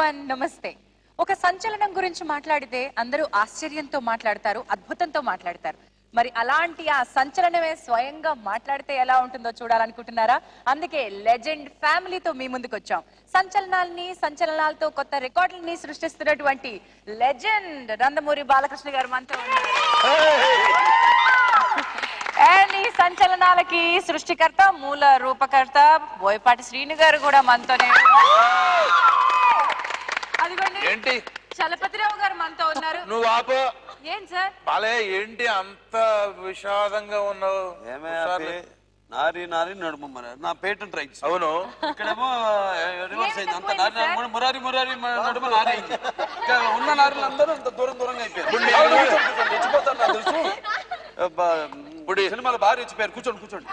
Everyone, నమస్తే. ఒక సంచలనం గురించి మాట్లాడితే అందరూ ఆశ్చర్యంతో మాట్లాడతారు, అద్భుతంతో మాట్లాడతారు. మరి అలాంటి ఆ సంచలనమే స్వయంగా మాట్లాడితే ఎలా ఉంటుందో చూడాలనుకుంటున్నారా? అందుకే లెజెండ్ ఫ్యామిలీతో మీ ముందుకు వచ్చాం. సంచలనాలతో కొత్త రికార్డులని సృష్టిస్తున్నటువంటి లెజెండ్ నందమూరి బాలకృష్ణ గారు మనతో ఉన్నారు. ఈ సంచలనాలకి సృష్టికర్త, మూల రూపకర్త బోయపాటి శ్రీను గారు కూడా మనతోనే. అదిగోండి చలపతిరావు గారు మనతో ఉన్నారు. నువ్వు ఆప. ఏం సార్ బాలే, ఏంటి అంత విషాదంగా ఉన్నావు? నారి నారి నడుము నా పేటెంట్ రైట్స్. అవును, ఇక్కడేమో రివర్స్ అయింది. అంత నారి మురారి మురారి నడుమ నారి అయింది. ఉన్న నారులు అందరూ అంత దూరంగా అయిపోయారు. రెచ్చిపోతాను నాకు తెలుసు. సినిమాలో బాగా రెచ్చిపోయారు. కూర్చోండి.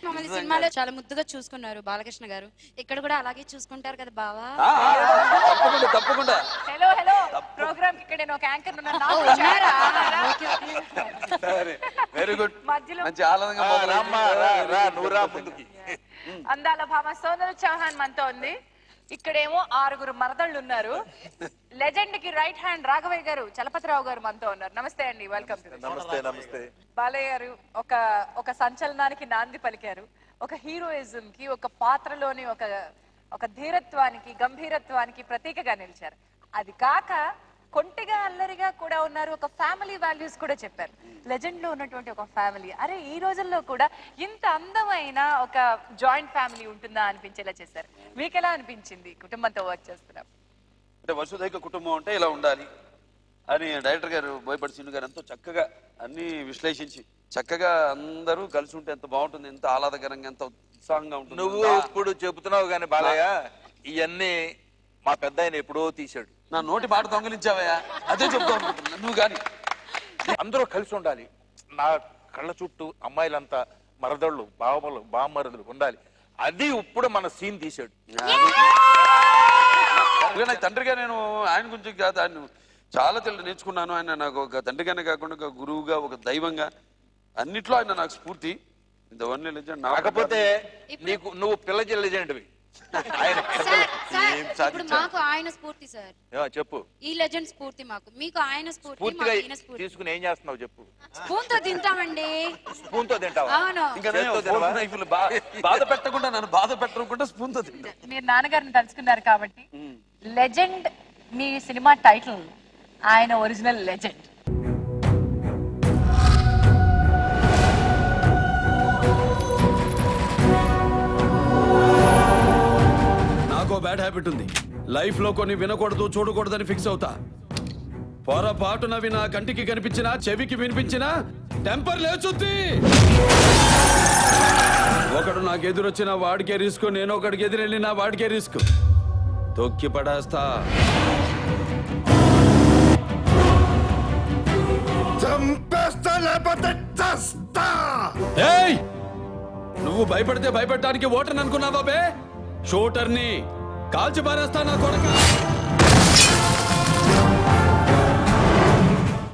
మమ్మల్ని సినిమాలో చాలా ముద్దుగా చూసుకున్నారు బాలకృష్ణ గారు. ఇక్కడ కూడా అలాగే చూసుకుంటారు కదా బావా? తప్పకుండా. హలో ప్రోగ్రామ్ ఇక్కడ నేను ఒక యాంకర్ వెరీ గుడ్. మంచి ఆనందంగా అందాల భామ సోనల్ చౌహాన్ మనతో ఉంది. ఇక్కడేమో 6 మరదళ్ళు ఉన్నారు. లెజెండ్ కి రైట్ హ్యాండ్ రాఘవయ్య గారు, చలపతిరావు గారు మనతో ఉన్నారు. నమస్తే అండి, వెల్కమ్ టు. నమస్తే. బాలయ్య గారు ఒక సంచలనానికి నాంది పలికారు. ఒక హీరోయిజం కి, ఒక పాత్రలోని ఒక ధీరత్వానికి, గంభీరత్వానికి ప్రతీకగా నిలిచారు. అది కాక కొంటిగా అల్లరిగా కూడా ఉన్నారు. ఒక ఫ్యామిలీ వాల్యూస్ కూడా చెప్పారు. లెజెండ్ లో ఉన్నటువంటి ఒక ఫ్యామిలీ, అరే ఈ రోజుల్లో కూడా ఇంత అందమైన ఒక జాయింట్ ఫ్యామిలీ ఉంటుందా అనిపించేలా చేశారు. మీకు ఎలా అనిపించింది కుటుంబంతో వర్క్ చేస్తున్నారు? అంటే వసుధైక కుటుంబం అంటే ఇలా ఉండాలి అని డైరెక్టర్ గారు బోయపాటి శ్రీను గారు ఎంతో చక్కగా అన్ని విశ్లేషించి, చక్కగా అందరూ కలిసి ఉంటే ఎంత బాగుంటుంది, ఎంత ఆహ్లాదకరంగా, ఎంత ఉత్సాహంగా ఉంటుంది. నువ్వు ఇప్పుడు చెబుతున్నావు కానీ బాలయ్య, ఇవన్నీ మా పెద్ద ఆయన ఎప్పుడో తీశాడు. నా నోటి మాట దొంగలించావయ్యా, అదే చెప్తా అనుకుంటున్నా. నువ్వు కానీ అందరూ కలిసి ఉండాలి. నా కళ్ళ చుట్టూ అమ్మాయిలంతా మరదళ్ళు, బామ్మరుదులు ఉండాలి. అది ఇప్పుడు మన సీన్ తీశాడు. తండ్రిగా నేను ఆయన గురించి కాదు, ఆయన చాలా నేర్చుకున్నాను. ఆయన నాకు ఒక తండ్రిగానే కాకుండా ఒక గురువుగా, ఒక దైవంగా, అన్నిట్లో ఆయన నాకు స్ఫూర్తి. కాకపోతే నీకు నువ్వు పిల్ల లెజెండ్వి. మాకు ఆయన స్ఫూర్తి సార్. చెప్పు. ఈ లెజెండ్ స్ఫూర్తి మాకు, మీకు ఆయన స్ఫూర్తి. తీసుకుని ఏం చేస్తున్నావు చెప్పు. స్పూన్ తో తింటామండి. స్పూన్ తో తింటావా? అవును. బాధ పెట్టకుండా, నన్ను బాధ పెట్టకుండా స్పూన్ తో తింటా. మీరు నాన్నగారిని తలుచుకున్నారు కాబట్టి, లెజెండ్ మీ సినిమా టైటిల్, ఆయన ఒరిజినల్ లెజెండ్. బ్యాడ్ హ్యాబిట్ ఉంది. లైఫ్ లో కొన్ని వినకూడదు, చూడకూడదని ఫిక్స్ అవుతా. పొరపాటునవి నా కంటికి కనిపించినా, చెవికి వినిపించినా టెంపర్ లేచుద్ది. ఒకడు నాకు ఎదురొచ్చిన వాడికే రిస్క్, నేను ఒకడికి ఎదురెళ్ళినా వాడికే రిస్క్. తొక్కి పడేస్తా. నువ్వు భయపడితే భయపడటానికి ఓటర్ని అనుకున్నావా బే? షూటర్ని కాల్చి పారేస్తా నా కొడుకు.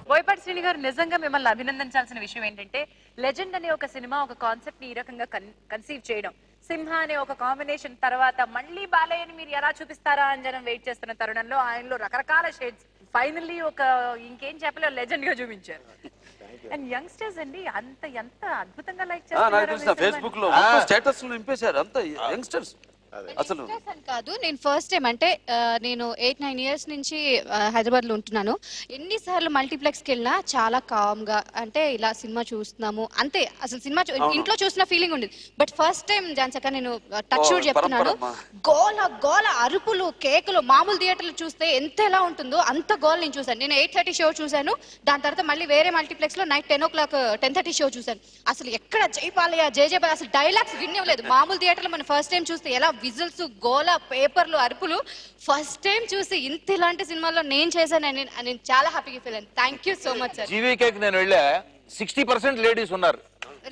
బోయపాటి శ్రీను గారు, నిజంగా మిమ్మల్ని అభినందించాల్సిన విషయం ఏంటంటే, లెజెండ్ అనే ఒక సినిమా, ఒక కాన్సెప్ట్ ని ఈ రకంగా కన్సీవ్ చేయడం, సింహ అనే ఒక కాంబినేషన్ తర్వాత మళ్ళీ బాలయ్యని మీరు ఎలా చూపిస్తారా అని జనం వెయిట్ చేస్తున్న తరుణంలో ఆయనలో రకరకాల షేడ్స్, ఫైనల్లీ ఇంకేం చెప్పలేదు, లెజెండ్ గా చూపించారు. అండ్ యంగ్స్టర్స్ అండి ఎంత అద్భుతంగా లైక్ చేస్తున్నారు. ఫేస్బుక్ లో స్టేటస్ నింపేశారు అంత యంగ్స్టర్స్. అసలు కాదు, నేను ఫస్ట్ టైం అంటే నేను 8-9 ఇయర్స్ నుంచి హైదరాబాద్ లో ఉంటున్నాను. ఎన్నిసార్లు మల్టీప్లెక్స్కి వెళ్ళినా చాలా కామ్ గా, అంటే ఇలా సినిమా చూస్తున్నాము అంతే. అసలు సినిమా ఇంట్లో చూసిన ఫీలింగ్ ఉండేది. బట్ ఫస్ట్ టైం జాన్సక్క నేను టచ్ షూట్ చెప్తున్నాను, గోల అరుపులు, కేకులు. మామూలు థియేటర్లు చూస్తే ఎంత ఎలా ఉంటుందో అంత గోల్ నేను చూసాను. నేను 8:30 షో చూసాను. దాని తర్వాత మళ్ళీ వేరే మల్టీప్లెక్స్ లో నైట్ 10 o'clock 10:30 షో చూసాను. అసలు ఎక్కడ జైపాలయ్య జయపాలయ్య అసలు డైలాగ్స్ వినలేదు. మామూలు థియేటర్లో మనం ఫస్ట్ టైం చూస్తే ఎలా విజిల్స్, గోల, పేపర్లు, అరుపులు. ఫస్ట్ టైం చూసి ఇంత ఇలాంటి సినిమాల్లో నేను చేశానని నేను చాలా హ్యాపీగా ఫీల్ అయ్యాను. Thank you so much sir. జీవీకేకి నేను వెళ్ళా, 60% లేడీస్ ఉన్నారు.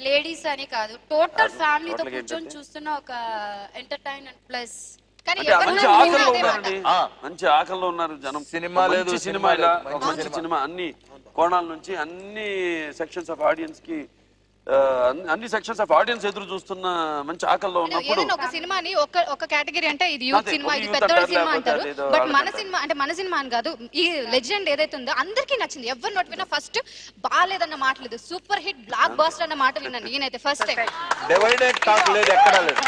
లేడీస్ అని కాదు, టోటల్ ఫ్యామిలీతో కూర్చొని చూస్తున్న ఒక ఎంటర్టైన్మెంట్ ప్లస్. మంచి ఆకల్లో ఉన్నారు జనం. సినిమా లేదు, సినిమా మంచి సినిమా, అన్ని కోణాల నుంచి, అన్ని సెక్షన్స్ ఆఫ్ ఆడియన్స్ కి అన్ని సెక్షన్స్ ఆఫ్ ఆడియన్స్ ఎదురు చూస్తున్న మంచి ఆకల్లో ఉన్నప్పుడు ఏదైనా ఒక సినిమాని ఒక కేటగిరీ అంటే ఇది యూత్ అదే, సినిమా, ఒక ఇది youth పెద్దవాళ్ళ అంటారు, సినిమా లేకపోతే అంటారు. అదేదో బట్ మన వాళ్ళ సినిమా అంటే మన సినిమా అని కాదు, ఈ లెజెండ్ ఏదైతే ఉందో అందరికీ నచ్చింది. ఎవరు నోటి విన్నా ఫస్ట్ బాగాలేదన్న మాట లేదు, సూపర్ హిట్ బ్లాక్ బాస్టర్ అన్న మాట విన్నాను నేనైతే ఫస్ట్ టైం. డివైడెడ్ టాక్ లేదు, ఎక్కడా లేదు.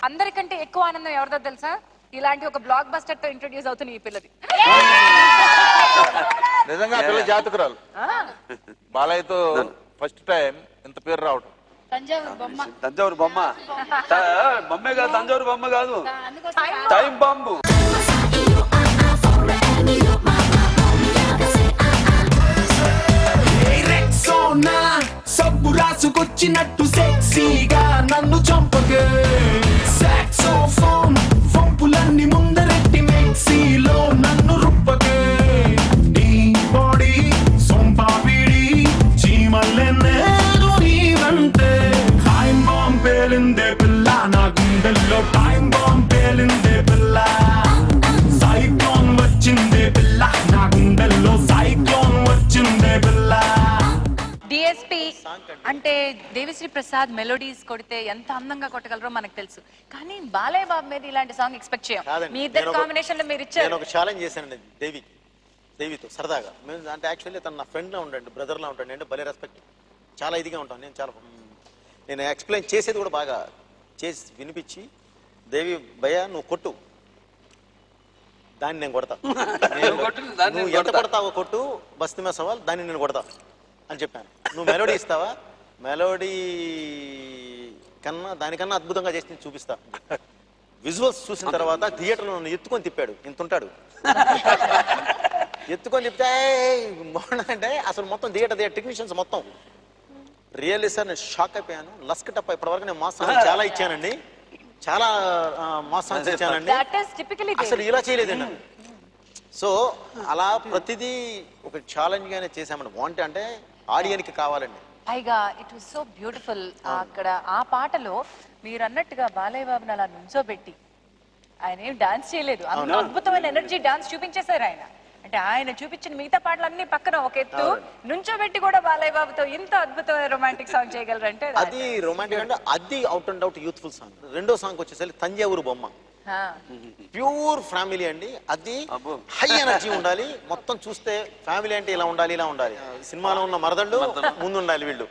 అందరికంటే ఎక్కువ ఆనందం ఎవరిదో తెలుసా? ఇలాంటి ఒక బ్లాక్ బస్టర్ తో ఇంట్రొడ్యూస్ అవుతున్న ఈ పిల్లది. నిజంగా ఆ పిల్ల జాతకురాలు. బాలయ్యతో ఫస్ట్ టైం ఇంత పేరు రావడం. తంజావూరు బొమ్మ, తంజావూరు బొమ్మ బొమ్మే కాదు, తంజావూరు బొమ్మ కాదు, టైం బాంబు. సబ్బు రాసుకొచ్చినట్టు సెక్సీగా నన్ను చంపకే. సాక్సోఫోన్ వంపులన్నీ ముందరెట్టి మిక్సీలో నన్ను రుప్పకే. నీ బాడీ సొంపాపిడి చీమల్లెన్నేరు నీవంటే. టైం బాంబ్ పేలిందే పిల్ల నా గుండెల్లో, టైం బాంబ్ పేలిందే పిల్ల. సైక్లోన్ వచ్చిందే పిల్ల నా గుండెల్లో, సైక్లోన్ వచ్చిందే పిల్ల. డిఎస్పి అంటే దేవిశ్రీ ప్రసాద్ మెలోడీస్ కొడితే ఎంత అందంగా కొట్టగలరో మనకు తెలుసు. కానీ బాలయ్య బాబు మీద ఇలాంటి సాంగ్ ఎక్స్పెక్ట్ చేయం. మీ ఇద్దరు కాంబినేషన్ లో మీరు ఇచ్చారు. నేను ఒక ఛాలెంజ్ చేశానండి దేవితో సరదాగా. మేము అంటే యాక్చువల్లీ తను నా ఫ్రెండ్లా ఉండండి, బ్రదర్లా ఉండండి, అంటే భలే రెస్పెక్ట్, చాలా ఇదిగా ఉంటాను నేను. నేను ఎక్స్ప్లెయిన్ చేసేది కూడా బాగా చేసి వినిపించి, దేవి భయ్యా నువ్వు కొట్టు, దాన్ని నేను కొడతా. నువ్వు ఎంత కొడతావో కొట్టు, బస్తీ మే సవాల్, దాన్ని నేను కొడతా అని చెప్పాను. నువ్వు మెలోడీ ఇస్తావా, మెలోడీ కన్నా దానికన్నా అద్భుతంగా చేసి నేను చూపిస్తా. విజువల్స్ చూసిన తర్వాత థియేటర్లో నన్ను ఎత్తుకొని తిప్పాడు, ఇంత ఉంటాడు, ఎత్తుకొని తిప్పితే బాగుందంటే అసలు మొత్తం థియేటర్ టెక్నీషియన్స్ మొత్తం రియల్లీ సార్ నేను షాక్ అయిపోయాను. లస్క్ టప్ ఇప్పటివరకు నేను మాస్ సాంగ్స్ చాలా ఇచ్చానండి, చాలా మాస్ సాంగ్స్ ఇచ్చానండి, That is typically అసలు ఇలా చేయలేదండి. సో అలా ప్రతిదీ ఒక ఛాలెంజ్ గానే చేసామండి. వాంట్ అంటే ఆడియన్కి కావాలండి. పైగా ఇట్ వాస్ సో బ్యూటిఫుల్. అక్కడ ఆ పాటలో మీరు అన్నట్టుగా బాలయ్య బాబుని అలా నుంచోబెట్టి ఆయన ఏం డాన్స్ చేయలేదు, అంత అద్భుతమైన ఎనర్జీ డాన్స్ చూపించేశారు ఆయన. అంటే ఆయన చూపించిన మిగతా పాటలన్నీ పక్కన ఒక ఎత్తు, నుంచోబెట్టి కూడా బాలయ్య బాబుతో ఇంత అద్భుతమైన రొమాంటిక్ సాంగ్ చేయగలరంటే అది రొమాంటిక్ అంటే అది out and out youthful song. రెండో సాంగ్ వచ్చేసరికి తంజావూరు బొమ్మ, ప్యూర్ ఫ్యామిలీ అండి. అది హై ఎనర్జీ ఉండాలి, మొత్తం చూస్తే ఫ్యామిలీ అంటే ఇలా ఉండాలి, ఇలా ఉండాలి. సినిమాలో ఉన్న మరదళ్ళు ముందు ఉండాలి, వీళ్ళు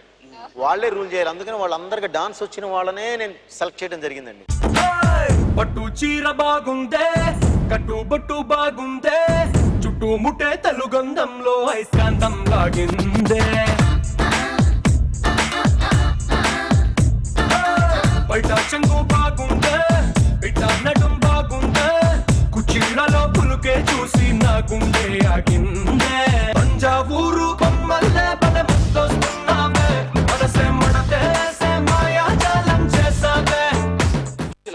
వాళ్ళే రూల్ చేయాలి. అందుకని వాళ్ళందరికీ డాన్స్ వచ్చిన వాళ్ళనే నేను సెలెక్ట్ చేయడం జరిగిందండి. పట్టు చీర బాగుందే, కట్టు బొట్టు బాగుందే, చుట్టూ ముట్టే తెలుగంధంలో ఐస్కాంతం లాగిందే. బయట చెంగు బాగుందే, బిడ్డ నడుం బాగుందే, కుచీలలో పులుకే చూసి నా గుండె ఆగిందే. తంజావూరు బొమ్మల్లే బల ముద్దొస్తున్నావే, మనసే మడతేసే మాయాజాలం చేసావే.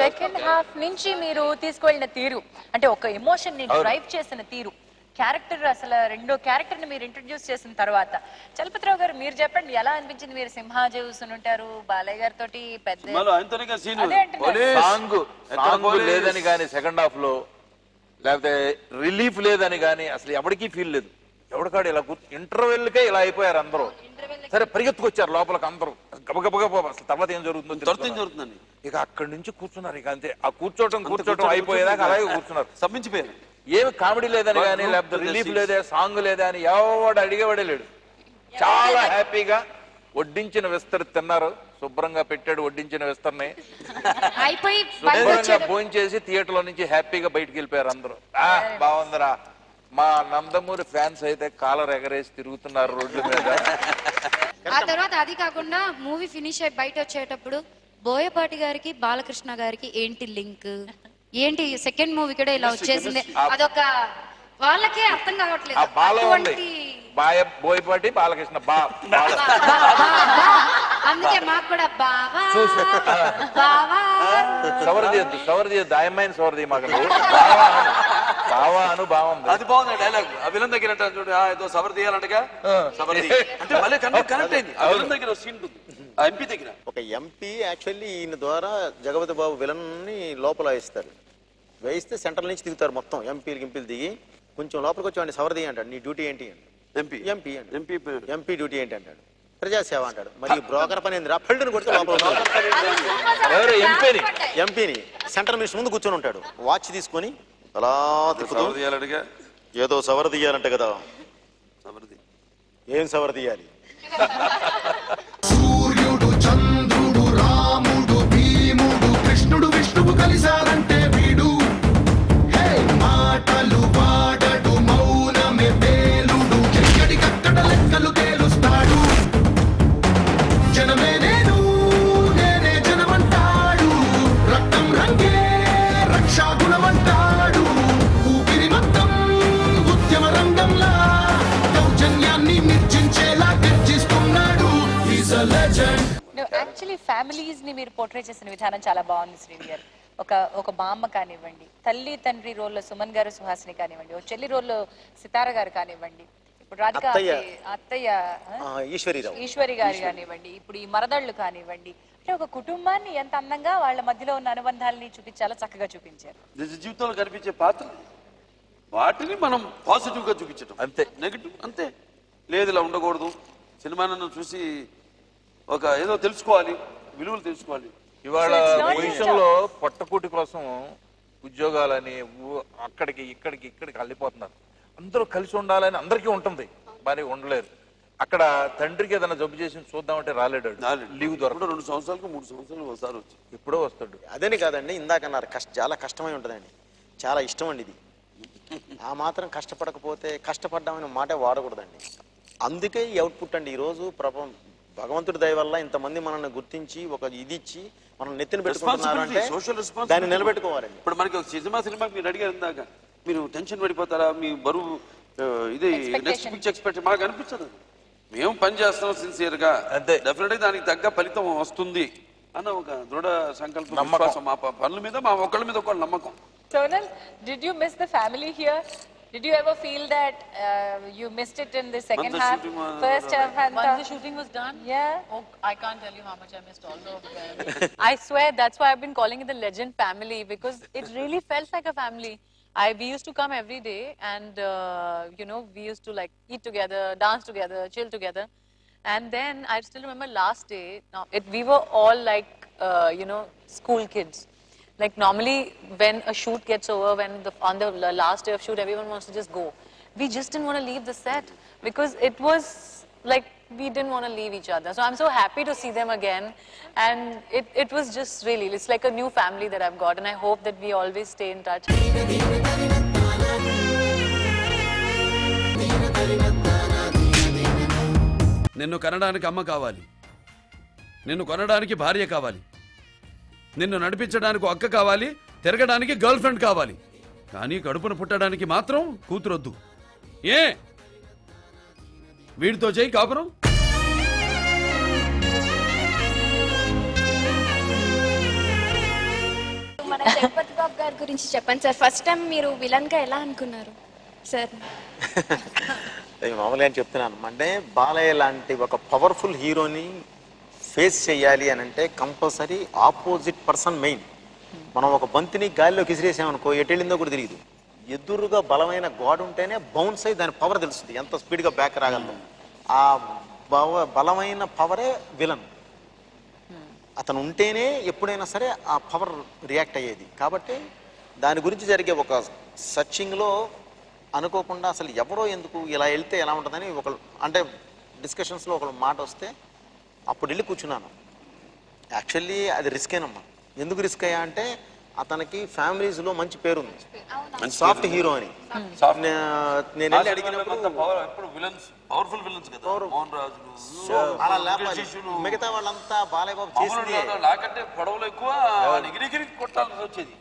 సెకండ్ హాఫ్ నుంచి మీరు తీసుకువెళ్ళిన తీరు, అంటే ఒక ఎమోషన్ ని డ్రైవ్ చేసిన తీరు, క్యారెక్టర్ అసలు రెండో క్యారెక్టర్ ని మీరు ఇంట్రడ్యూస్ చేసిన తర్వాత, చలపతిరావు గారు మీరు చెప్పండి ఎలా అనిపించింది? మీరు సింహా చూసుని ఉంటారు, బాలయ్య గారితో పెద్ద అదే అంటున్నారు. సాంగ్ లేదని కానీ సెకండ్ హాఫ్ లో, లేకపోతే రిలీఫ్ లేదని కానీ అసలు ఎవరికి ఫీల్ లేదు. ఎవరికాడు ఇలా ఇంటర్వెల్కే ఇలా అయిపోయారు అందరూ. సరే పరిగెత్తుకొచ్చారు లోపలికి అందరూ గబగబగబ, అసలు తర్వాత ఏం జరుగుతుందండి. ఇక అక్కడి నుంచి కూర్చున్నారు. ఇక అంతే, ఆ కూర్చోటం అయిపోయేదాకా అలాగే కూర్చున్నారు, సమ్మించిపోయారు. ఏమి కామెడీ లేదని కానీ, లేకపోతే రిలీఫ్ లేదే, సాంగ్ లేదా అని ఎవడు అడిగేవాడే లేడు. చాలా హ్యాపీగా వడ్డించిన విస్తరి తిన్నారు, శుభ్రంగా పెట్టాడు వడ్డించిన విస్తరిని, అయిపోయి శుభ్రంగా భోజనం చేసి థియేటర్ లో నుంచి హ్యాపీగా బయటికి వెళ్ళిపోయారు అందరూ. బాగుందిరా. మా నందమూరి ఫ్యాన్స్ అయితే కాలర్ ఎగరేసి తిరుగుతున్నారు రోడ్ల మీద. ఆ తర్వాత అది కాకుండా మూవీ ఫినిష్ అయి బయట వచ్చేటప్పుడు బోయపాటి గారికి బాలకృష్ణ గారికి ఏంటి లింక్, ఏంటి సెకండ్ మూవీ కూడా ఇలా వచ్చేసింది, అదొక వాళ్ళకే అర్థం కావట్లేదు. బోయపాటి బాలకృష్ణ అందుకే మాకు కూడా బావా సవరది దాయమైన సవరది మాకు బావా అను బాగుంది. అది బాగుంది డైలాగ్. అభిలం దగ్గర చూడు, ఏదో సవర్ తీయాలంటగా సవర్ అంటే మళ్ళీ కనెక్ట్ అయింది. అభిలం దగ్గర సీన్ ఉంది, ఆ ఎంపీ దగ్గర. ఒక ఎంపీ యాక్చువల్లీ ఈయన ద్వారా జగపతి బాబు విలన్ ని లోపల వేస్తారు, వేయిస్తే సెంట్రల్ నుంచి దిగుతారు మొత్తం ఎంపీలు దిగి కొంచెం లోపలికి వచ్చి వాడిని సవరది అంటాడు, నీ డ్యూటీ ఏంటి అని. ఎంపీ డ్యూటీ ఏంటి అంటాడు. ప్రజాసేవ అంటాడు. మరి బ్రోకర్ పని ఏందిరా, ఫెల్డ్ని కొడితే లోపల ఉంటాడు. ఎవరు ఎంపీని సెంటర్ మినిస్టర్ ముందు కూర్చొని ఉంటాడు, వాచ్ తీసుకొని అలా తిప్పుతూ సవర్ తీయాలడిగా, ఏదో సవర తీయాలంట కదా. సవరిది ఏం సవర తీయాలి? సూర్యుడు చంద్రుడు రాముడు భీముడు కృష్ణుడు విష్ణువు కలిశారంటే వీడు హే మాటలు వాడడు మౌనమే పేలుడు ఎక్కడికక్కడ లెక్కలు తేలుస్తాడు జనమే నేను నేనే జనమంటాడు రక్తం రంగే రక్షాగుణమంటాడు ఊపిరి మొత్తం ఉద్యమ రంగంలా దౌర్జన్యాన్ని నిర్జించేలా గర్జిస్తున్నాడు. He's a legend. Actually families ని మీరు పోర్ట్రే చేసిన విధానం చాలా బాగుంది శ్రీని గారు. ఒక బామ్మ కానివ్వండి, తల్లి తండ్రి రోల్లో సుమన్ గారు సుహాసిని కానివ్వండి, ఓ చెల్లి రోల్లో సితార గారు కానివ్వండి, ఇప్పుడు రాధిక అత్తయ్య ఈశ్వరి గారు కానివ్వండి, ఇప్పుడు ఈ మరదళ్ళు కానివ్వండి, అంటే ఒక కుటుంబాన్ని ఎంత అందంగా వాళ్ళ మధ్యలో ఉన్న అనుబంధాలని చూపించాలో చక్కగా చూపించారు. నిజ జీవితంలో కనిపించే పాత్రలు వాటిని మనం పాజిటివ్ గా చూపించడం, అంతే. నెగిటివ్ అంతే లేదు, ఇలా ఉండకూడదు. సినిమా నన్ను చూసి ఒక ఏదో తెలుసుకోవాలి, విలువలు తెలుసుకోవాలి. ఇవాళ పొజిషన్లో పొట్టకూటి కోసం ఉద్యోగాలని అక్కడికి ఇక్కడికి వెళ్ళిపోతున్నారు. అందరూ కలిసి ఉండాలని అందరికీ ఉంటుంది, మరి ఉండలేరు. అక్కడ తండ్రికి ఏదైనా జబ్బు చేసి చూద్దామంటే రాలేడు, లీవ్ దొరకదు. 2 సంవత్సరాలకు 3 సంవత్సరాలు ఒకసారి వచ్చి ఎప్పుడో వస్తాడు. అదేని కాదండి, ఇందాక అన్నారు చాలా కష్టమై ఉంటుందండి. చాలా ఇష్టం అండి ఇది. ఆ మాత్రం కష్టపడకపోతే కష్టపడ్డామని మాటే వాడకూడదండి. అందుకే ఈ అవుట్పుట్ అండి. ఈరోజు భగవంతుడి దయ వల్ల ఇంతమంది మనల్ని గుర్తించి ఒక ఇది ఇచ్చి మనం నెత్తిన పెట్టుకుంటున్నారు అంటే దాన్ని నిలబెట్టుకోవాలండి. ఇప్పుడు మనకి ఒక సినిమా మీరు అడిగారు ఇందాక, మీరు టెన్షన్ పడిపోతారా, మీ బరువు ఇది నెక్స్ట్ పిక్చర్ ఎక్స్పెక్ట్ మాకు అనిపించదు. మేము పని చేస్తాం సిన్సియర్ గా, అంతే. డెఫినెట్ గా దానికి తగ్గ ఫలితం వస్తుంది అన్న ఒక దృఢ సంకల్పం, విశ్వాసం. మా పనుల మీద మా ఒకళ్ళ మీద ఒకళ్ళ నమ్మకం. Sonal, did you miss the family here? Did you ever feel that you missed it in the second half? First half and Once the shooting was done? Yeah. Oh, I can't tell you how much I missed all of them. I swear that's why I've been calling it the Legend family, because it really felt like a family. We used to come every day, and we used to like eat together, dance together, chill together. And then I still remember last day, we were all like school kids. Like normally when a shoot gets over, on the last day of shoot everyone wants to just go. We just didn't want to leave the set because it was like we didn't want to leave each other. So I'm so happy to see them again, and it was just really, it's like a new family that I've got, and I hope that we always stay in touch. నిన్ను కనడానికి అమ్మ కావాలి, నిన్ను కొనడానికి భార్య కావాలి, నిన్ను నడిపించడానికి అక్క కావాలి, తిరగడానికి గర్ల్ ఫ్రెండ్ కావాలి, కానీ కడుపున పుట్టడానికి మాత్రం కూతురొద్దు. ఏ వీడితో చేయి కాపురం? మన జగపతి బాబు గారి గురించి చెప్పండి సార్. ఫస్ట్ టైం మీరు విలన్ గా ఎలా అనుకున్నారు సార్? మామూలుగా చెప్తున్నాను అంటే బాలయ్య లాంటి ఒక పవర్ఫుల్ హీరోని ఫేస్ చేయాలి అని అంటే కంపల్సరీ ఆపోజిట్ పర్సన్ మెయిన్. మనం ఒక బంతిని గాలిలోకి విసిరేసామనుకో ఎటు వెళ్ళిందో కూడా తెలియదు. ఎదురుగా బలమైన గోడ ఉంటేనే బౌన్స్ అయ్యి దాని పవర్ తెలుస్తుంది, ఎంత స్పీడ్గా బ్యాక్ రాగలదు. ఆ బలమైన పవరే విలన్. అతను ఉంటేనే ఎప్పుడైనా సరే ఆ పవర్ రియాక్ట్ అయ్యేది. కాబట్టి దాని గురించి జరిగే ఒక సర్చింగ్లో అనుకోకుండా అసలు ఎవరో ఎందుకు ఇలా వెళ్తే ఎలా ఉంటుందని ఒకళ్ళు అంటే డిస్కషన్స్లో ఒకళ్ళు మాట వస్తే అప్పుడు వెళ్ళి కూర్చున్నాను. యాక్చువల్లీ అది రిస్కేనమ్మా. ఎందుకు రిస్క్ అయ్యా అంటే అతనికి ఫ్యామిలీస్లో మంచి పేరు ఉంది, సాఫ్ట్ హీరో అని. నేను వెళ్ళి అడిగినప్పుడు అలా లేపాలి. మిగతా వాళ్ళంతా బాలయ్య బాబు చేసింది నాకంటే పొడవులు ఎక్కువ, ఎగిరిగిరి కొట్టాల్సి వచ్చేది.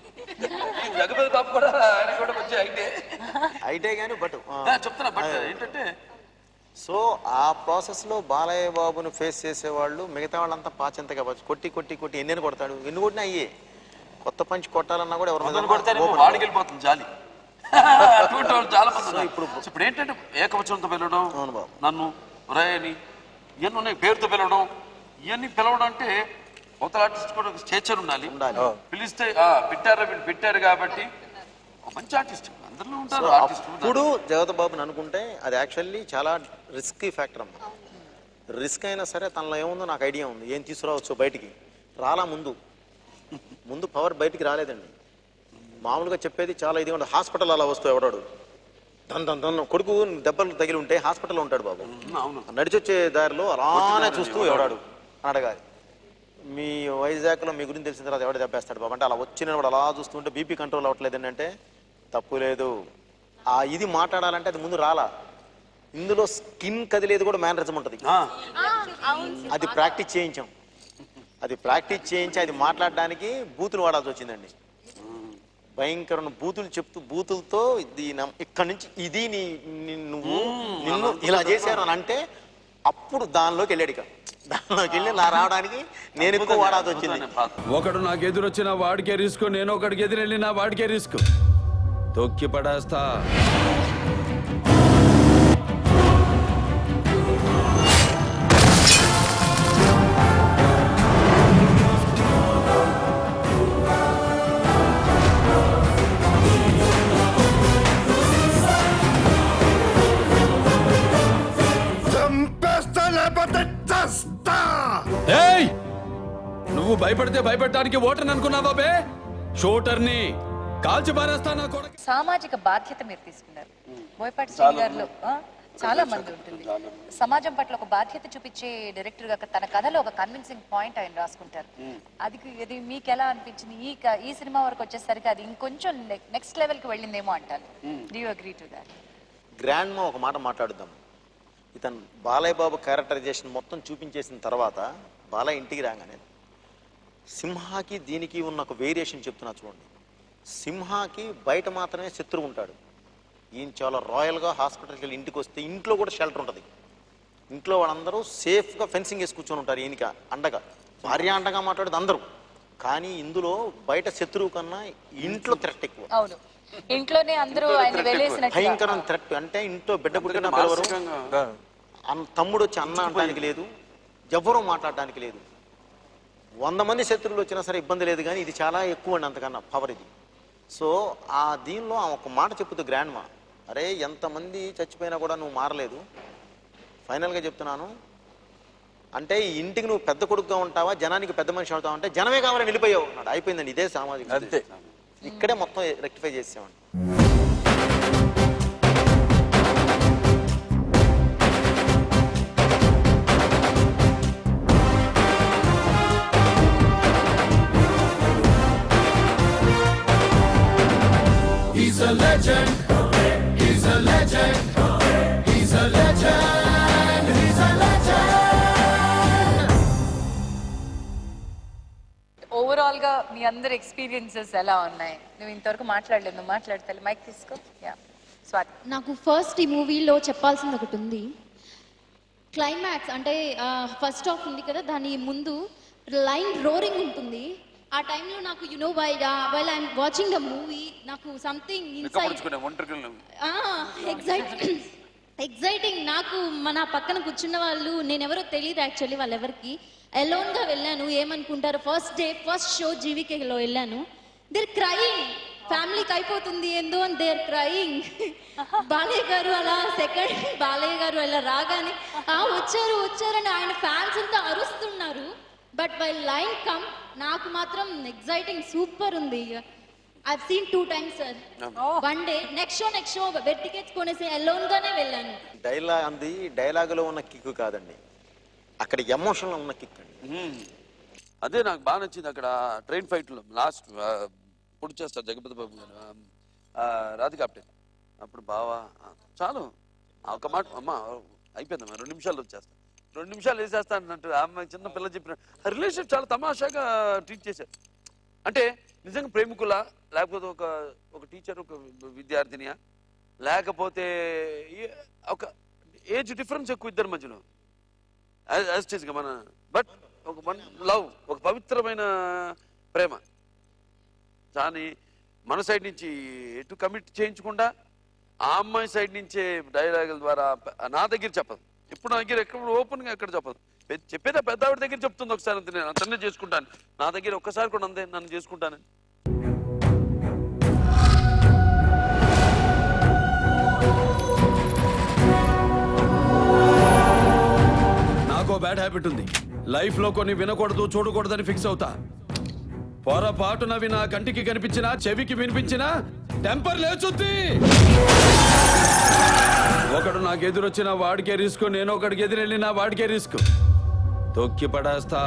అయితే కానీ బట్ చెప్తున్నా, బట్ ఏంటంటే సో ఆ ప్రాసెస్లో బాలయ్య బాబును ఫేస్ చేసేవాళ్ళు మిగతా వాళ్ళంతా పాచెంతగా కొట్టి కొట్టి కొట్టి ఎన్ని కొడతాడు, ఎన్ని కొట్టినా అయ్యే. కొత్త పంచి కొట్టాలన్నా కూడా ఎవరు కొడతారు, వాడికి వెళ్ళిపోతుంది జాలి. అటువంటి వాళ్ళు చాలా మంది ఇప్పుడు ఏంటంటే ఏకవచనంతో పిలవడం, నన్ను రాయని ఇవన్నీ ఉన్నాయి, పేరుతో పిలవడం, ఇవన్నీ పిలవడం అంటే అవతల ఆర్టిస్ట్ కూడా స్టేచర్ ఉండాలి. పిలిస్తే పెట్టారా వీళ్ళు పెట్టారు కాబట్టి మంచి ఆర్టిస్ట్ అందరిలో ఉంటారు. ఆర్టిస్ట్ ఇప్పుడు జగపతి బాబుని అనుకుంటే అది యాక్చువల్లీ చాలా రిస్కీ ఫ్యాక్టర్ అమ్మా. ఎందుకంటే అతను ఒక బంతిని గాలిలోకి విసిరేసామనుకో ఎటు వెళ్ళిందో కూడా తెలియదు. ఎదురుగా బలమైన పవరే విలన్. అతను ఉంటేనే ఎప్పుడైనా సరే ఆ పవర్ రియాక్ట్ అయ్యేది. కాబట్టి దాని గురించి జరిగే ఒక సర్చింగ్లో అనుకోకుండా అసలు ఎవరో ఎందుకు ఇలా వెళ్తే ఎలా ఉంటుందని ఒకళ్ళు అంటే రిస్క్ అయినా సరే తనలో ఏముందో నాకు ఐడియా ఉంది, ఏం తీసుకురావచ్చు బయటికి. రాలా ముందు పవర్ బయటికి రాలేదండి. మామూలుగా చెప్పేది చాలా ఇది ఉంటుంది. హాస్పిటల్ అలా వస్తూ ఎవడాడు తన కొడుకు దెబ్బలు తగిలి ఉంటే హాస్పిటల్లో ఉంటాడు బాబు. అవును. నడిచొచ్చే దారిలో అలానే చూస్తూ ఎవడాడు అని అడగాలి. మీ వైజాగ్లో మీ గురించి తెలిసిన తర్వాత ఎవడ దెబ్బేస్తాడు బాబు అంటే అలా వచ్చిన వాడు అలా చూస్తుంటే బీపీ కంట్రోల్ అవ్వట్లేదు అంటే తప్పు లేదు. ఆ ఇది మాట్లాడాలంటే అది ముందు రాలా. ఇందులో స్కిన్ కదిలేదు కూడా మేనరిజం ఉంటుంది. అది ప్రాక్టీస్ చేయించాం. అది మాట్లాడడానికి బూతులు వాడాల్సి వచ్చిందండి. భయంకరమైన బూతులు చెప్తూ బూతులతో ఇక్కడి నుంచి ఇది నిన్ను ఇలా చేశారు అని అంటే అప్పుడు దానిలోకి వెళ్ళాడు. దానిలోకి వెళ్ళి నా రావడానికి నేను ఎక్కువ వాడాల్సి వచ్చింది. ఒకడు నాకు ఎదురొచ్చిన వాడికే రిస్క్, నేను ఒకడికి ఎదురెళ్ళిన వాడికే రిస్క్. తొక్కి పడేస్తా. ఏయ్! నువ్వు భయపడితే భయపెట్టడానికి ఓటర్ని అనుకున్నావా బే? షూటర్ని కాల్చి పారేస్తా నా కొడుకు. సామాజిక బాధ్యత మీరు తీసుకున్నారు. బోయపాటి శ్రీని గారిలో చాలా మంది ఉంటుంది. సమాజం పట్ల ఒక బాధ్యత చూపించే డైరెక్టర్ గా తన కథలో ఒక కన్విన్సింగ్ పాయింట్ ఆయన రాసుకుంటారు. అది మీకు ఎలా అనిపించింది? ఈ సినిమా వరకు వచ్చేసరికి అది ఇంకొంచెం నెక్స్ట్ లెవెల్ కి వెళ్ళిందేమో అంటారు. Do you agree to that? Grand మా ఒక మాట మాట్లాడుద్దాం. ఇతను బాలయ్య బాబు క్యారెక్టరైజేషన్ మొత్తం చూపించేసిన తర్వాత బాలయ్య ఇంటికి రాగానే సింహాకి దీనికి ఉన్న ఒక వేరియేషన్ చెప్తున్నా చూడండి. సింహాకి బయట మాత్రమే శత్రువు ఉంటాడు. ఈయన చాలా రాయల్గా హాస్పిటల్కి వెళ్ళి ఇంటికి వస్తే ఇంట్లో కూడా షెల్టర్ ఉంటుంది. ఇంట్లో వాళ్ళందరూ సేఫ్గా ఫెన్సింగ్ వేసి కూర్చొని ఉంటారు. ఈయనకి అండగా భార్య అండగా మాట్లాడేది అందరూ. కానీ ఇందులో బయట శత్రువు కన్నా ఇంట్లో థ్రెట్ ఎక్కువ. అవును, ఇంట్లోనే అందరూ ఆయన వెలేసినట్టు భయంకరమైన థ్రెట్. అంటే ఇంట్లో బిడ్డ పుట్టిన పిలవరు, తమ్ముడు వచ్చి అన్న అనడానికి లేదు, ఎవ్వరూ మాట్లాడడానికి లేదు. 100 మంది శత్రువులు వచ్చినా సరే ఇబ్బంది లేదు. కానీ ఇది చాలా ఎక్కువ అండి, అంతకన్నా పవర్ ఇది. సో ఆ దీనిలో ఒక మాట చెప్పుతూ గ్రాండ్ మా, అరే ఎంతమంది చచ్చిపోయినా కూడా నువ్వు మారలేదు. ఫైనల్గా చెప్తున్నాను అంటే ఈ ఇంటికి నువ్వు పెద్ద కొడుకుగా ఉంటావా, జనానికి పెద్ద మనిషి అవుతావా అంటే జనమే కావాలని వెళ్ళిపోయావు అన్నాడు. అయిపోయిందండి. ఇదే సామాజిక అంతే. ఇక్కడే మొత్తం రెక్టిఫై చేసామండి. He's a legend. He's a legend. He's a legend. He's a legend. Overall గా మీ అందరి ఎక్స్పీరియన్సెస్ ఎలా ఉన్నాయి? నువ్వు ఇంతవరకు మాట్లాడలేదు, నువ్వు మాట్లాడతావు. మైక్ తీసుకో. యా స్వాతి. నాకు ఫస్ట్ ఈ మూవీలో చెప్పాల్సింది ఒకటి ఉంది. క్లైమాక్స్ అంటే ఫస్ట్ హాఫ్ ఉంది కదా, దాని ముందు లైన్ రోరింగ్ ఉంటుంది. ఆ టైంలో నాకు while I'm watching the movie నాకు సంథింగ్ ఎగ్జైటింగ్. నాకు మన పక్కన కూర్చున్న వాళ్ళు నేనెవరో తెలియదు యాక్చువల్లీ, వాళ్ళెవరికి. అలోన్గా వెళ్ళాను. ఏమనుకుంటారు, ఫస్ట్ డే ఫస్ట్ షో జీవికేలో వెళ్ళాను. దేర్ క్రయింగ్, ఫ్యామిలీకి అయిపోతుంది ఏందో అని దేర్ క్రయింగ్. బాలయ్య గారు అలా బాలయ్య గారు అలా రాగానే వచ్చారని ఆయన ఫ్యాన్స్ అంతా అరుస్తున్నారు. బట్ వైల్ లైన్ కమ్ నాకు మాత్రం ఎగ్జైటింగ్ సూపర్ ఉంది. I've seen 2 times sir. One day next show bed tickets కొనేసి alone గానే వెళ్ళాను. డైలాగులో ఉన్న కిక్ కాదండి, అక్కడ ఎమోషన్ లో ఉన్న కిక్ అండి. అదే నాకు బాగా నచ్చింది. అక్కడ ట్రైన్ ఫైట్ లో లాస్ట్ పొడి చేస్తారు జగపతి బాబు గారు రాధికాప్టెన్. అప్పుడు బావా చాలు ఒక మాట అమ్మ అయిపోయిందమ్మా 2 నిమిషాలు వచ్చేస్తా, 2 నిమిషాలు వేసేస్తా అన్నట్టు అమ్మాయి చిన్న పిల్ల చెప్పిన రిలేషన్షిప్ చాలా తమాషాగా ట్రీట్ చేశారు. అంటే నిజంగా ప్రేమికుల, లేకపోతే ఒక టీచర్ ఒక విద్యార్థినియా, లేకపోతే ఒక ఏజ్ డిఫరెన్స్ ఎక్కువ ఇద్దరి మధ్యలో యాస్టేజ్గా మన బట్ ఒక లవ్, ఒక పవిత్రమైన ప్రేమ. దాన్ని మన సైడ్ నుంచి ఎటు కమిట్ చేయించకుండా ఆ అమ్మాయి సైడ్ నుంచే డైలాగుల ద్వారా నా దగ్గర చెప్పదు. ఇప్పుడు నా దగ్గర ఎక్కడ ఓపెన్గా ఎక్కడ చెప్పదు. చెప్పేదా పెద్ద ఆవిడ దగ్గర చెప్తుంది ఒకసారి అంతే, నేను అతన్నే చేసుకుంటాను. నా దగ్గర ఒక్కసారి కూడా అందే నన్ను చేసుకుంటానని. బ్యాడ్ హ్యాబిట్ ఉంది. లైఫ్ లో కొన్ని వినకూడదు చూడకూడదని ఫిక్స్ అవుతా. పొరపాటునవి నా కంటికి కనిపించినా చెవికి వినిపించినా టెంపర్ లేచుద్ది. ఒకడు నాకు ఎదురొచ్చిన వాడికే రిస్క్, నేను ఒకడికి ఎదురెళ్ళిన వాడికే రిస్క్. తొక్కి పడేస్తా.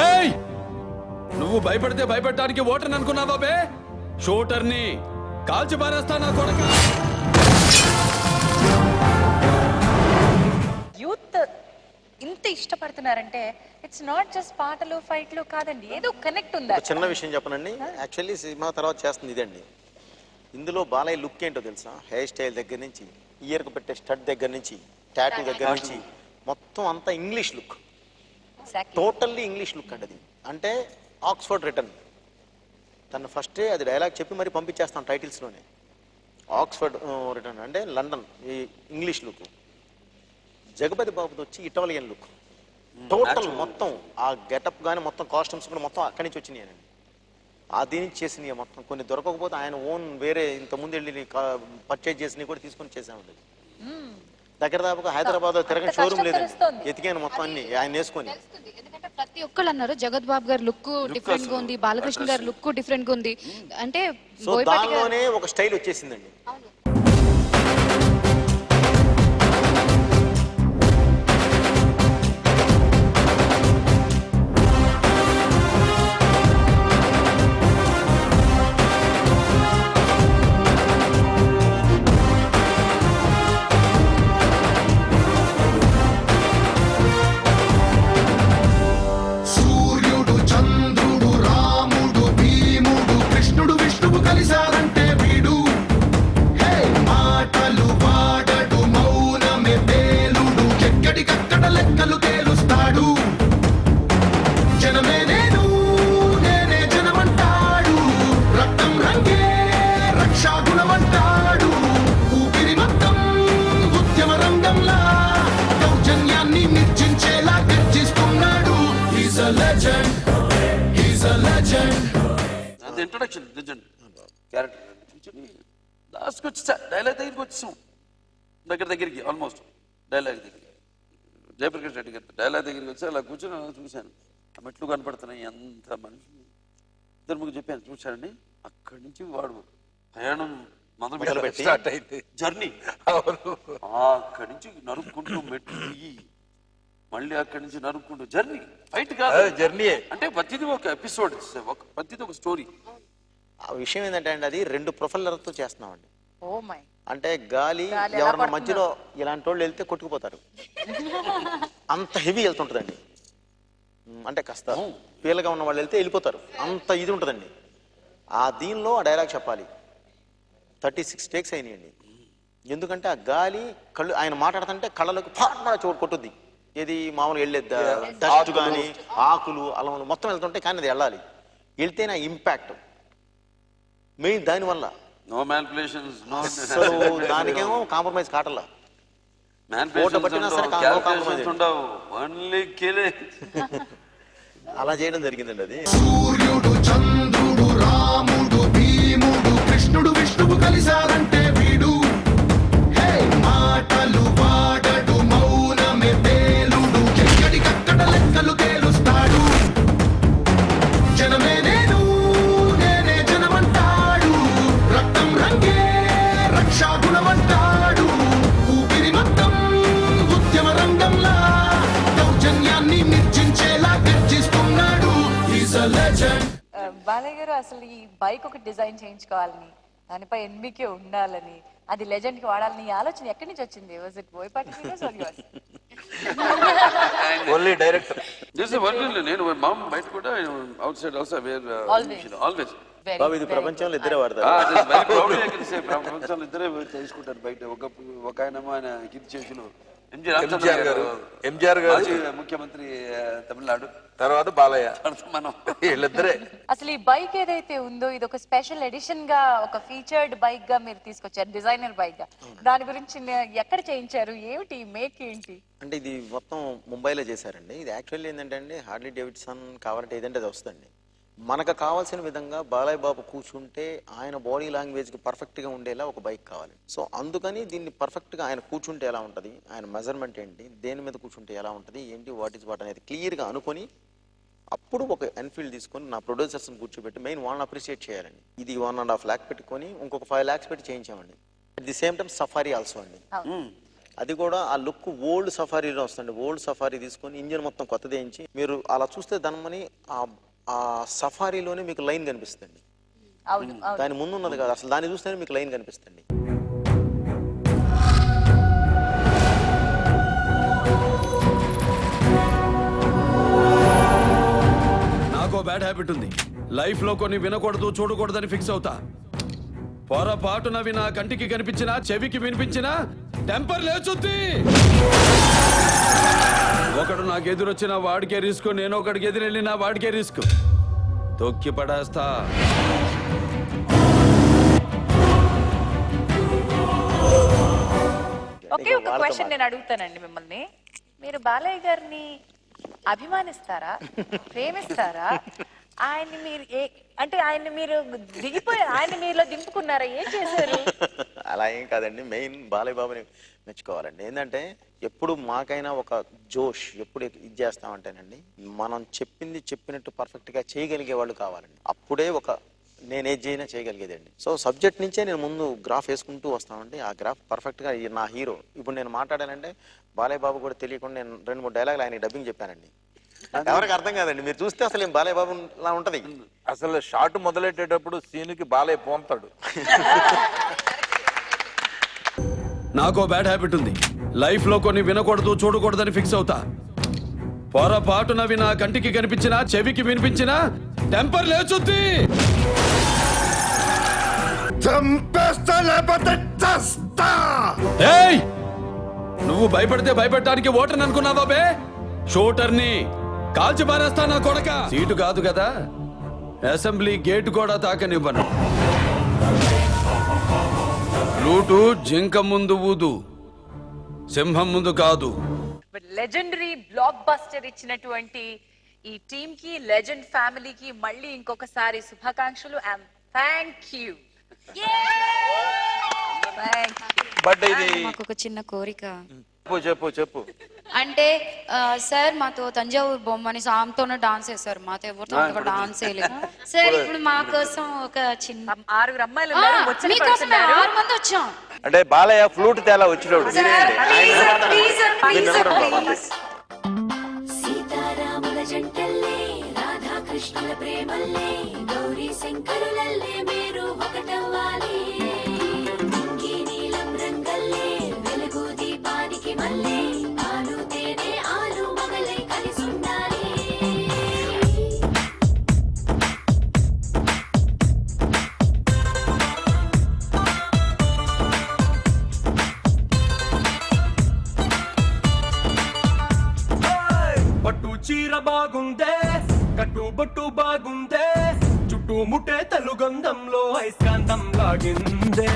ఏయ్! నువ్వు భయపడితే భయపెట్టడానికి ఓటర్ని అనుకున్నావా బే? షూటర్ని కాల్చి పారేస్తా నా కొడక. యూత్ ఇంత ఇష్టపడుతున్నారంటే ఇట్స్ నాట్ జస్ట్ పాటలు ఫైట్లు కాదండి, ఏదో కనెక్ట్ ఉందా? ఒక చిన్న విషయం చెప్పనండి, యాక్చువల్లీ సినిమా తర్వాత చేస్తుంది ఇదండి. ఇందులో బాలయ్య లుక్ ఏంటో తెలుసా? హెయిర్ స్టైల్ దగ్గర నుంచి, ఇయర్కి పెట్టే స్టడ్ దగ్గర నుంచి, టాటూ దగ్గర నుంచి మొత్తం అంతా English look, totally English look అండి అది. అంటే ఆక్స్ఫర్డ్ రిటర్న్. తను ఫస్టే అది డైలాగ్ చెప్పి మరి పంపించేస్తాను టైటిల్స్లోనే. ఆక్స్ఫర్డ్ రిటర్న్ అంటే లండన్ ఈ ఇంగ్లీష్ లుక్. జగపతి బాబుది వచ్చి ఇటాలియన్ లుక్. టోటల్ మొత్తం ఆ గెటప్ కానీ మొత్తం కాస్ట్యూమ్స్ కూడా మొత్తం అక్కడి నుంచి వచ్చినాయి. అది నుంచి చేసినవి మొత్తం. కొన్ని దొరకకపోతే ఆయన ఓన్ వేరే ఇంతకుముందు వెళ్ళి పర్చేజ్ చేసినవి కూడా తీసుకొని చేసామండి. దగ్గర దాకా హైదరాబాద్ తిరగని షోరూమ్ లేదండి, ఎతికాను మొత్తం అన్ని ఆయన వేసుకొని. ఎందుకంటే ప్రతి ఒక్కళ్ళు అన్నారు జగత్ బాబు గారి లుక్ డిఫరెంట్ గా ఉంది, బాలకృష్ణ గారి లుక్ డిఫరెంట్ గా ఉంది అంటే. సో దానిలోనే ఒక స్టైల్ వచ్చేసిందండి. సూర్యుడు చంద్రుడు రాముడు భీముడు కృష్ణుడు విష్ణువు కలిశారంటే వీడు. హే మాటలు వాడడు మౌనమే పేలుడు, ఎక్కడికక్కడ లెక్కలు తేలుస్తాడు. జనమే నేను నేనే జనమంటాడు, రక్తం రంగే రక్షాగుణమంటాడు. ఊపిరి మొత్తం ఉద్యమ రంగంలా దౌర్జన్యాన్ని నిర్జించేలా గర్జిస్తున్నాడు. He's a legend, he's a legend. అది ఇంట్రొడక్షన్ లెజెండ్ క్యారెక్టర్. లాస్ట్కి వచ్చేసా డైలాగ్ దగ్గరికి వచ్చేసాం, దగ్గరికి ఆల్మోస్ట్ డైలాగ్ దగ్గరికి. జయప్రకాష్ రెడ్డి గారి డైలాగ్ దగ్గరికి వచ్చి అలా కూర్చొని అలా చూశాను. ఆ మెట్లు కనపడుతున్నాయి, ఎంత మనిషి. ఇద్దరు ముగ్గురు చెప్పాను చూశానండి. అక్కడి నుంచి వాడు ప్రయాణం మొదలుపెట్టి స్టార్ట్ అయింది జర్నీ. అక్కడి నుంచి నరుక్కుంటూ మెట్లు దిగి మళ్ళీ అక్కడి నుంచి నరుక్కుంటూ జర్నీ. ఫైట్ కాదు, జర్నీ. అంటే ప్రతిదీ ఒక ఎపిసోడ్, ప్రతిదీ ఒక స్టోరీ. ఆ విషయం ఏంటంటే అండి, అది 2 ప్రొఫెల్లర్తో చేస్తున్నామండి. Oh my. అంటే గాలి ఎవరన్నా మధ్యలో ఇలాంటి వాళ్ళు వెళ్తే కొట్టుకుపోతారు, అంత హెవీ వెళ్తుంటుందండి. అంటే కాస్త పీలగా ఉన్న వాళ్ళు వెళ్తే వెళ్ళిపోతారు, అంత ఇది ఉంటుందండి. ఆ దీనిలో ఆ డైలాగ్ చెప్పాలి. 36 టేక్స్ అయినాయండి. ఎందుకంటే ఆ గాలి కళ్ళు ఆయన మాట్లాడుతుంటే కళ్ళలోకి ఫాట్ చోటు కొట్టుద్ది. ఏది మామూలుగా వెళ్ళేద్దా, డస్ట్ కానీ ఆకులు అలములు మొత్తం వెళ్తుంటే కానీ అది వెళ్ళాలి. వెళ్తేనే ఇంపాక్ట్ మెయిన్ దానివల్ల. నో మ్యానిపులేషన్స్, నో అసలు దానికేమో కాంప్రమైజ్ కాటల్లా. అలా చేయడం జరిగిందండి అది. సూర్యుడు చంద్రుడు రాముడు భీముడు కృష్ణుడు విష్ణువు కలిశారంటే వీడు. హే మాటలు వాడడు మౌనమే పేలుడు, ఎక్కడికక్కడ లెక్కలు తేలుస్తాడు. జనమే నేను నేనే జనమంటాడు, రక్తం రంగే రక్షాగుణమంటాడు. ఊపిరి మొత్తం ఉద్యమ రంగంలా దౌర్జన్యాన్ని నిర్జించేలా గర్జిస్తున్నాడు. He's a legend. బాలయ్య గారు అసలు ఈ బైక్ ఒకటి డిజైన్ చేయించుకోవాలని, దానిపై ఎన్బికే ఉండాలని, అది లెజెండ్ కి వాడాలని ఈ ఆలోచన ఎక్కడి నుంచి వచ్చింది? Was it Boyapati videos are yours? Only director. నేను మామ బయట కూడా outside also wear always. బాబు ఇది ప్రపంచంలో ఇద్దరే వాడతారు. ప్రపంచంలో ఇద్దరే చేసుకుంటారు బయట. ఒక ఆయన కీర్తి చేసులు ఎంజీఆర్ గారు ముఖ్యమంత్రి తమిళనాడు, తర్వాత బాలయ్య, మనం వీళ్ళిద్దరే. అసలు ఈ బైక్ ఏదైతే ఉందో ఇది ఒక స్పెషల్ ఎడిషన్ గా, ఒక ఫీచర్డ్ బైక్ గా మీరు తీసుకొచ్చారు, డిజైనర్ బైక్ గా. దాని గురించి ఎక్కడ చేయించారు, ఏమిటి మేక్ ఏంటి? అంటే ఇది మొత్తం ముంబైలో చేశారండి. ఇది యాక్చువల్లీ ఏంటంటే అండి, హార్లీ డేవిడ్సన్ కావాలంటే ఏదంటే అది వస్తుందండి. మనకు కావాల్సిన విధంగా బాలయ్య బాబు కూర్చుంటే ఆయన బాడీ లాంగ్వేజ్కి పర్ఫెక్ట్గా ఉండేలా ఒక బైక్ కావాలి. సో అందుకని దీన్ని పర్ఫెక్ట్గా ఆయన కూర్చుంటే ఎలా ఉంటుంది, ఆయన మెజర్మెంట్ ఏంటి, దేని మీద కూర్చుంటే ఎలా ఉంటుంది, ఏంటి వాట్ ఈస్ వాట్ అనేది క్లియర్గా అనుకొని అప్పుడు ఒక ఎన్ఫీల్డ్ తీసుకొని నా ప్రొడ్యూసర్స్ని కూర్చోబెట్టి మెయిన్ వాళ్ళని అప్రిషియేట్ చేయాలండి. ఇది 1.5 lakh పెట్టుకొని ఇంకొక 5 lakhs పెట్టి చేయించామండి. At the same time safari also అండి. అది కూడా ఆ లుక్ ఓల్డ్ సఫారీలో వస్తుంది. ఓల్డ్ సఫారీ తీసుకొని ఇంజిన్ మొత్తం కొత్తది వేయించి మీరు అలా చూస్తే దానిమని ఆ సఫారీలోనే మీకు లైన్ కనిపిస్తుంది. అవును అవును. దాని ముందు ఉన్నది కాదు, అసలు దాన్ని చూస్తేనే మీకు లైన్ కనిపిస్తుంది. నాకు బ్యాడ్ హ్యాబిట్ ఉంది. లైఫ్ లో కొన్ని వినకూడదు చూడకూడదని ఫిక్స్ అవుతా. పొరపాటున వినా కంటికి కనిపించినా చెవికి వినిపించినా టెంపర్ లేచుద్ది. ఒకడు నాకు ఎదురొచ్చిన వాడికే రిస్క్, నేను ఒకడికి ఎదురెళ్ళిన వాడికే రిస్క్. తొక్కి పడేస్తా. ఒకే ఒక క్వశ్చన్ నేను అడుగుతానండి మిమ్మల్ని. మీరు బాలయ్య గారిని అభిమానిస్తారా, ప్రేమిస్తారా? ఆయన్ని మీరు అంటే ఆయన్ని మీరు ఆయన మీలో దింపుకున్నారా, ఏం చేశారు? అలా ఏం కాదండి. మెయిన్ బాలయ్య బాబుని మెచ్చుకోవాలండి. ఏంటంటే ఎప్పుడు మాకైనా ఒక జోష్ ఎప్పుడు ఇది చేస్తామంటేనండి, మనం చెప్పినట్టు పర్ఫెక్ట్గా చేయగలిగే వాళ్ళు కావాలండి. అప్పుడే నేనేది చేయనా చేయగలిగేదండి. సో సబ్జెక్ట్ నుంచే నేను ముందు గ్రాఫ్ వేసుకుంటూ వస్తామండి. ఆ గ్రాఫ్ పర్ఫెక్ట్గా నా హీరో. ఇప్పుడు నేను మాట్లాడానంటే బాలయ్య బాబు కూడా తెలియకుండా నేను 2-3 డైలాగులు ఆయన డబ్బింగ్ చెప్పానండి. ఎవరికి అర్థం కాదండి. మీరు చూస్తే అసలు ఏం బాలయ్య బాబు లా ఉంటది. అసలు షాట్ మొదలెట్టేటప్పుడు సీనుకి బాలయ్య పోంతాడు. నాకు బ్యాడ్ హ్యాబిట్ ఉంది. లైఫ్ లో కొన్ని వినకూడదు చూడకూడదని ఫిక్స్ అవుతా. పొరపాటున వినా కంటికి కనిపించినా చెవికి వినిపించినా టెంపర్ లేచుద్ది. ఏయ్, నువ్వు భయపడితే భయపెట్టడానికి ఓటర్ని అనుకున్నావా బే? షూటర్ని కాల్చి పారేస్తా నా కొడక. సీటు కాదు కదా, అసెంబ్లీ గేట్ కూడా తాకనివ్వను. లూటు జింక ముందు ఊదు, సింహం ముందు కాదు. లెజెండరీ బ్లాక్ బస్టర్ ఇచ్చినటువంటి ఈ టీమ్ కి, లెజెండ్ ఫ్యామిలీకి మళ్ళీ ఇంకొకసారి శుభాకాంక్షలు అండ్ థ్యాంక్ యూ. బట్ ఇది మాకు ఒక చిన్న కోరిక. చెప్పు. అంటే సార్ మాతో తంజావూరు బొమ్మని సామ్తోనే డాన్స్ చేశారు, మాతో ఎవరితో డాన్స్ చేయలేదు సార్. ఇప్పుడు మా కోసం ఒక చిన్న 6 అమ్మాయిలు ఉన్నారు, వచ్చి మీకోసం 6 మంది వచ్చాం. అంటే బాలయ్య ఫ్లూట్ తేలా వచ్చినోడు. సీతారాముల జంటల్లే, రాధాకృష్ణుల ప్రేమల్లే, గౌరీ శంకరులల్లే మీరు ఒకటవ్వాలి. ఇంగి నీలం రంగల్లే, వెలుగు దీపానికి మల్లే, ఆలు తేనె ఆలు మగలై కలిసుండాలి. పట్టు చీర బాగుందే, కట్టు బొట్టు బాగుందే, చుట్టూ ముట్టే తెలుగంధంలో ఐస్కాంతం లాగిందే.